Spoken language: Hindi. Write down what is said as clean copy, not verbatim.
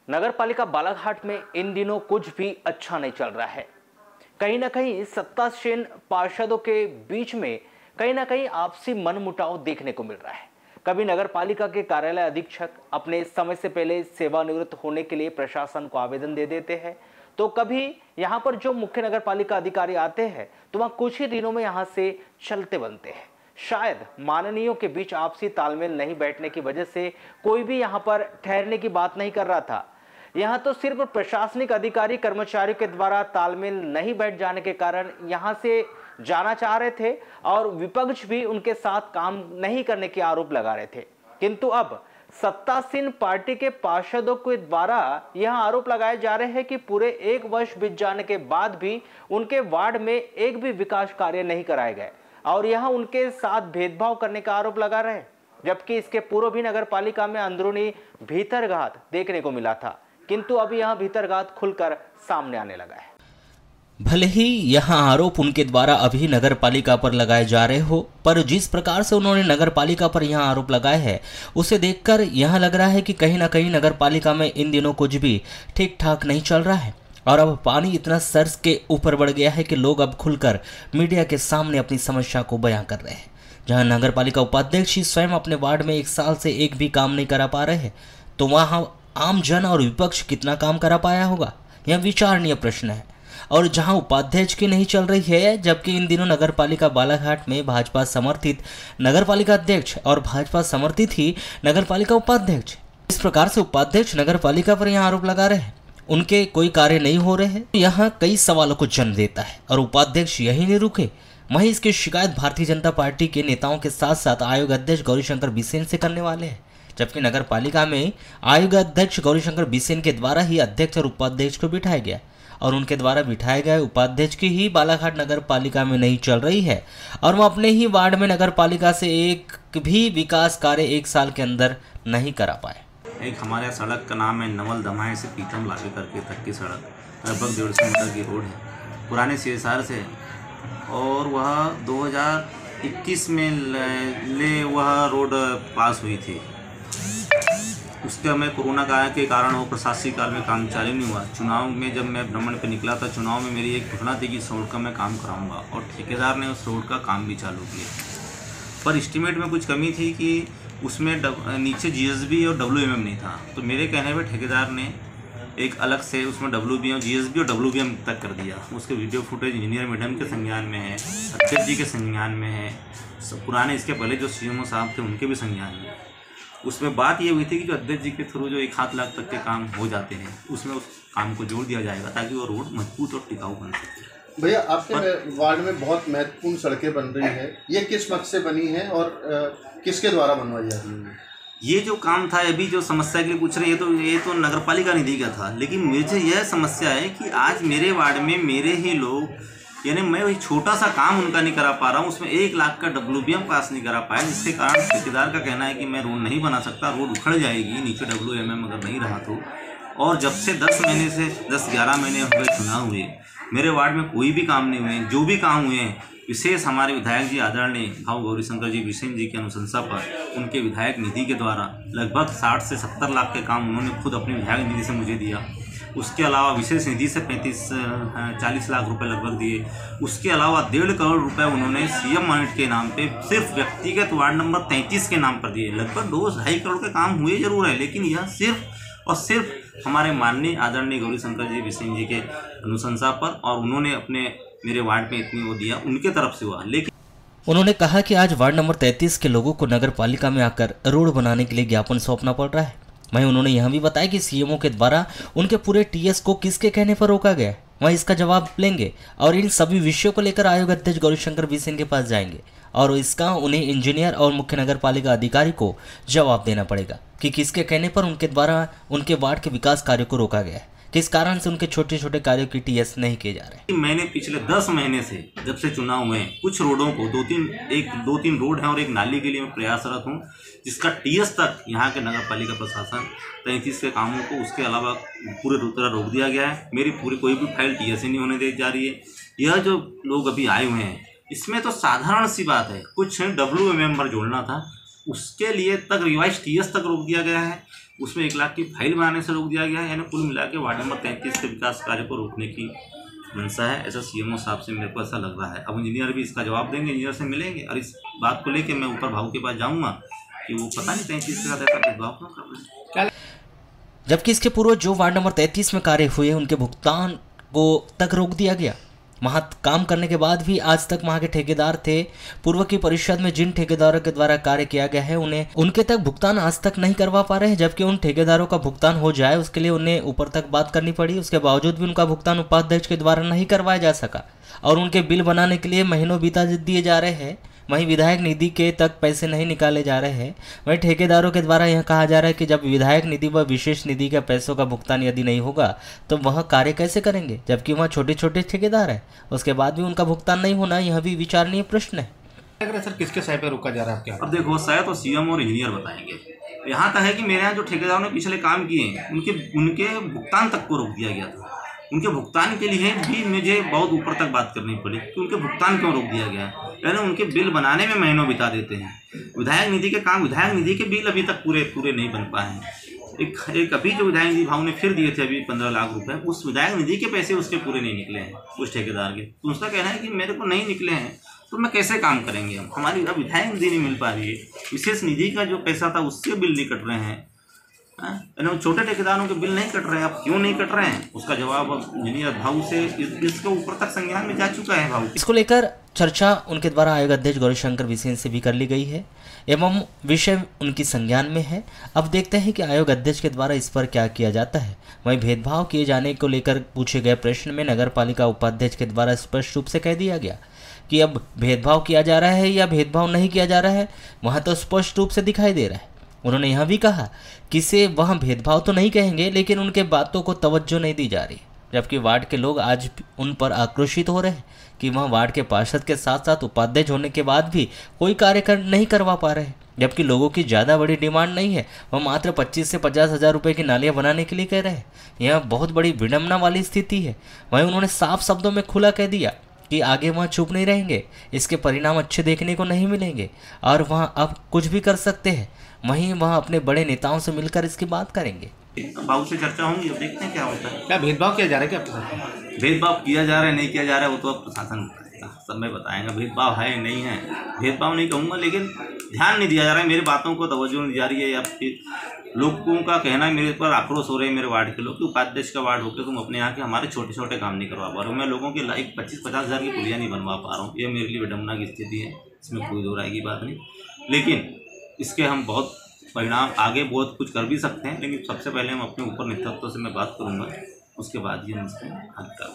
नगरपालिका बालाघाट में इन दिनों कुछ भी अच्छा नहीं चल रहा है। कहीं ना कहीं सत्तासीन पार्षदों के बीच में कहीं ना कहीं आपसी मनमुटाव देखने को मिल रहा है। कभी नगरपालिका के कार्यालय अधीक्षक अपने समय से पहले सेवानिवृत्त होने के लिए प्रशासन को आवेदन दे देते हैं, तो कभी यहां पर जो मुख्य नगरपालिका अधिकारी आते हैं तो वहां कुछ ही दिनों में यहां से चलते बनते हैं। शायद माननीयों के बीच आपसी तालमेल नहीं बैठने की वजह से कोई भी यहां पर ठहरने की बात नहीं कर रहा था। यहां तो सिर्फ प्रशासनिक अधिकारी कर्मचारियों के द्वारा तालमेल नहीं बैठ जाने के कारण यहां से जाना चाह रहे थे और विपक्ष भी उनके साथ काम नहीं करने के आरोप लगा रहे थे। किंतु अब सत्तासीन पार्टी के पार्षदों के द्वारा यह आरोप लगाए जा रहे हैं कि पूरे 1 वर्ष बीत जाने के बाद भी उनके वार्ड में एक भी विकास कार्य नहीं कराए गए और यहां उनके साथ भेदभाव करने का आरोप लगा रहे हैं। जबकि इसके पूर्व भी नगरपालिका में अंदरूनी भीतरघात देखने को मिला था, किंतु अभी यहां भीतरघात खुलकर सामने आने लगा है। भले ही यहां आरोप उनके द्वारा अभी नगरपालिका पर लगाए जा रहे हो, पर जिस प्रकार से उन्होंने नगरपालिका पर यहां आरोप लगाए हैं उसे देखकर यहां लग रहा है कि कहीं ना कहीं नगरपालिका में इन दिनों कुछ भी ठीक ठाक नहीं चल रहा है और अब पानी इतना सर के ऊपर बढ़ गया है कि लोग अब खुलकर मीडिया के सामने अपनी समस्या को बयां कर रहे हैं। जहां नगरपालिका उपाध्यक्ष ही स्वयं अपने वार्ड में 1 साल से एक भी काम नहीं करा पा रहे हैं, तो वहां आम जन और विपक्ष कितना काम करा पाया होगा, यह विचारणीय प्रश्न है। और जहां उपाध्यक्ष की नहीं चल रही है, जबकि इन दिनों नगरपालिका बालाघाट में भाजपा समर्थित नगरपालिका अध्यक्ष और भाजपा समर्थित ही नगरपालिका उपाध्यक्ष, इस प्रकार से उपाध्यक्ष नगरपालिका पर यहां आरोप लगा रहे हैं, उनके कोई कार्य नहीं हो रहे हैं, यहां कई सवालों को जन्म देता है। और उपाध्यक्ष यही नहीं रुके, वहीं इसकी शिकायत भारतीय जनता पार्टी के नेताओं के साथ साथ आयोग अध्यक्ष गौरीशंकर बिसेन से करने वाले हैं। जबकि नगरपालिका में आयोग अध्यक्ष गौरीशंकर बिसेन के द्वारा ही अध्यक्ष और उपाध्यक्ष को बिठाया गया और उनके द्वारा बिठाए गए उपाध्यक्ष की ही बालाघाट नगरपालिका में नहीं चल रही है और वो अपने ही वार्ड में नगरपालिका से एक भी विकास कार्य 1 साल के अंदर नहीं करा पाए। एक हमारे सड़क का नाम है नवल दमाए से पीतम लागे करके तक की सड़क, लगभग 150 मीटर की रोड है, पुराने CSR से, और वह 2021 में वह रोड पास हुई थी। उसके हमें कोरोना के कारण वो प्रशासनिक काल में काम चालू नहीं हुआ। चुनाव में जब मैं भ्रमण पर निकला था, चुनाव में मेरी एक घोषणा थी कि इस रोड का मैं काम कराऊंगा और ठेकेदार ने उस रोड का काम भी चालू किया। पर एस्टीमेट में कुछ कमी थी कि उसमें नीचे GSB और WMM नहीं था, तो मेरे कहने पर ठेकेदार ने एक अलग से उसमें GSB और WBM तक कर दिया। उसके वीडियो फुटेज इंजीनियर मैडम के संज्ञान में है, अध्यक्ष जी के संज्ञान में है, पुराने इसके पहले जो CMO साहब थे उनके भी संज्ञान में। उसमें बात ये हुई थी कि जो अध्यक्ष जी के थ्रू जो 1 लाख तक के काम हो जाते हैं उसमें उस काम को जोड़ दिया जाएगा ताकि वो रोड मजबूत और टिकाऊ बन सके। भैया, आपके वार्ड में बहुत महत्वपूर्ण सड़कें बन रही है, ये किस मकसद से बनी है और किसके द्वारा बनवाई जा रही है? ये जो काम था, अभी जो समस्या के लिए पूछ रहे हैं, ये तो नगरपालिका ने दिया था, लेकिन मुझे यह समस्या है कि आज मेरे वार्ड में मेरे ही लोग, यानी मैं वही छोटा सा काम उनका नहीं करा पा रहा हूँ, उसमें 1 लाख का WBM पास नहीं करा पाया, जिसके कारण ठेकेदार का कहना है कि मैं रोड नहीं बना सकता, रोड उखड़ जाएगी नीचे WMM अगर नहीं रहा तो। और जब से 10-11 महीने हो गए चुनाव हुए, मेरे वार्ड में कोई भी काम नहीं हुए। जो भी काम हुए हैं, विशेष हमारे विधायक जी आदरणीय भाव गौरीशंकर जी बिसेन जी की अनुशंसा पर उनके विधायक निधि के द्वारा लगभग 60 से 70 लाख के काम उन्होंने खुद अपनी विधायक निधि से मुझे दिया। उसके अलावा विशेष निधि से 40 लाख रुपए लगभग दिए। उसके अलावा 1.5 करोड़ रुपए उन्होंने CM मॉनिट के नाम पे सिर्फ व्यक्तिगत वार्ड नंबर 33 के नाम पर दिए। लगभग 2-2.5 करोड़ के काम हुए जरूर है, लेकिन यह सिर्फ और सिर्फ हमारे माननीय आदरणीय गौरीशंकर जी बिसेन जी के अनुशंसा पर, और उन्होंने अपने मेरे वार्ड में इतनी वो दिया, उनके तरफ से हुआ। लेकिन उन्होंने कहा कि आज वार्ड नंबर 33 के लोगों को नगरपालिका में आकर रोड बनाने के लिए ज्ञापन सौंपना पड़ रहा है। वहीं उन्होंने यह भी बताया कि CMO के द्वारा उनके पूरे TS को किसके कहने पर रोका गया है, वहीं इसका जवाब लेंगे और इन सभी विषयों को लेकर आयोग अध्यक्ष गौरीशंकर बिसेन के पास जाएंगे और इसका उन्हें इंजीनियर और मुख्य नगरपालिका अधिकारी को जवाब देना पड़ेगा कि किसके कहने पर उनके द्वारा उनके वार्ड के विकास कार्यों को रोका गया है, किस कारण से उनके छोटे छोटे कार्यों की TS नहीं किए जा रहे। मैंने पिछले 10 महीने से जब से चुनाव हुए कुछ रोडों को 2-3 रोड हैं और एक नाली के लिए मैं प्रयासरत हूँ, जिसका TS तक यहाँ के नगरपालिका प्रशासन 33 के कामों को, उसके अलावा पूरे तरह रोक दिया गया है। मेरी पूरी कोई भी फाइल TS ही नहीं होने दी जा रही है। यह जो लोग अभी आए हुए हैं, इसमें तो साधारण सी बात है, कुछ WMM जोड़ना था, उसके लिए तक रिवाइज TS तक रोक दिया गया है। उसमें 1 लाख की फाइल बनाने से रोक दिया गया है। यानी कुल मिला के वार्ड नंबर 33 के विकास कार्य को रोकने की मंशा है, ऐसा सीएमओ साहब से मेरे को ऐसा लग रहा है। अब इंजीनियर भी इसका जवाब देंगे, इंजीनियर से मिलेंगे और इस बात को लेकर मैं ऊपर भाऊ के पास जाऊँगा कि वो पता नहीं 33 के साथ ऐसा भेदभाव क्यों कर रहे हैं। जबकि इसके पूर्व जो वार्ड नंबर 33 में कार्य हुए उनके भुगतान को तक रोक दिया गया। वहाँ काम करने के बाद भी आज तक वहाँ के ठेकेदार थे, पूर्व की परिषद में जिन ठेकेदारों के द्वारा कार्य किया गया है उनके तक भुगतान आज तक नहीं करवा पा रहे हैं। जबकि उन ठेकेदारों का भुगतान हो जाए उसके लिए उन्हें ऊपर तक बात करनी पड़ी, उसके बावजूद भी उनका भुगतान उपाध्यक्ष के द्वारा नहीं करवाया जा सका और उनके बिल बनाने के लिए महीनों बीता दिए जा रहे हैं। वहीं विधायक निधि के तक पैसे नहीं निकाले जा रहे हैं। वहीं ठेकेदारों के द्वारा यह कहा जा रहा है कि जब विधायक निधि व विशेष निधि के पैसों का भुगतान यदि नहीं होगा तो वह कार्य कैसे करेंगे, जबकि वह छोटे छोटे ठेकेदार हैं। उसके बाद भी उनका भुगतान नहीं होना यह भी विचारणीय प्रश्न है। सर किसके साइड पे रोका जा रहा है आपके? अब देखो, शायद तो सीएम और इंजीनियर बताएंगे। यहाँ तक है कि मेरे यहाँ जो ठेकेदारों ने पिछले काम किए हैं उनके भुगतान तक को रोक दिया गया था। उनके भुगतान के लिए भी मुझे बहुत ऊपर तक बात करनी पड़ी कि उनके भुगतान क्यों रोक दिया गया है। यानी उनके बिल बनाने में महीनों बिता देते हैं। विधायक निधि के काम, विधायक निधि के बिल अभी तक पूरे नहीं बन पाए हैं। एक अभी जो विधायक निधि भाव ने फिर दिए थे अभी 15 लाख रुपए, उस विधायक निधि के पैसे उसके पूरे नहीं निकले हैं उस ठेकेदार के। तो उसका कहना है कि मेरे को नहीं निकले हैं तो मैं कैसे काम करेंगे हम, हमारी अब विधायक निधि नहीं मिल पा रही है। विशेष निधि का जो पैसा था उससे बिल नहीं कट रहे हैं। छोटे ठेकेदारों के बिल नहीं कट रहे हैं। अब क्यों नहीं कट रहे हैं उसका जवाब अब इंजीनियर भाऊ से इसके ऊपर तक संज्ञान में जा चुका है। भाऊ इसको लेकर चर्चा उनके द्वारा आयोग अध्यक्ष गौरीशंकर बिसेन से भी कर ली गई है एवं विषय उनकी संज्ञान में है। अब देखते हैं कि आयोग अध्यक्ष के द्वारा इस पर क्या किया जाता है। वहीं भेदभाव किए जाने को लेकर पूछे गए प्रश्न में नगर पालिका उपाध्यक्ष के द्वारा स्पष्ट रूप से कह दिया गया कि अब भेदभाव किया जा रहा है या भेदभाव नहीं किया जा रहा है वहाँ तो स्पष्ट रूप से दिखाई दे रहा है। उन्होंने यह भी कहा कि इसे वहाँ भेदभाव तो नहीं कहेंगे लेकिन उनके बातों को तवज्जो नहीं दी जा रही। जबकि वार्ड के लोग आज उन पर आक्रोशित हो रहे हैं कि वह वार्ड के पार्षद के साथ साथ उपाध्यक्ष होने के बाद भी कोई कार्य नहीं करवा पा रहे हैं। जबकि लोगों की ज़्यादा बड़ी डिमांड नहीं है, वह मात्र 25 से 50 हज़ार रुपये की नालियाँ बनाने के लिए कह रहे हैं। यह बहुत बड़ी विडम्बना वाली स्थिति है। वहीं उन्होंने साफ शब्दों में खुला कह दिया कि आगे वहाँ चुप नहीं रहेंगे, इसके परिणाम अच्छे देखने को नहीं मिलेंगे और वहाँ अब कुछ भी कर सकते हैं। वहीं वहाँ अपने बड़े नेताओं से मिलकर इसकी बात करेंगे। भाऊ से चर्चा होंगी, अब देखते हैं क्या होता है। क्या भेदभाव किया जा रहा है क्या आपके साथ? भेदभाव किया जा रहा है नहीं किया जा रहा है वो तो अब प्रशासन बताएगा, समय बताएगा भेदभाव है नहीं है। भेदभाव नहीं कहूँगा लेकिन ध्यान नहीं दिया जा रहा है, मेरी बातों को तवज्जो नहीं दी जा रही है। या फिर लोगों का कहना है मेरे पर आक्रोश हो रहे हैं मेरे वार्ड के लोग कि उपाध्यक्ष का वार्ड होकर तुम अपने यहाँ के हमारे छोटे छोटे काम नहीं करवा पा रहे हो। मैं लोगों के लाइक 25-50 हज़ार की पुलिया नहीं बनवा पा रहा हूँ। ये मेरे लिए विडम्बना की स्थिति है, इसमें कोई दो राय की बात नहीं। लेकिन इसके हम बहुत परिणाम आगे बहुत कुछ कर भी सकते हैं, लेकिन सबसे पहले हम अपने ऊपर नेतृत्व से मैं बात करूँगा, उसके बाद ही हम इसमें हल कर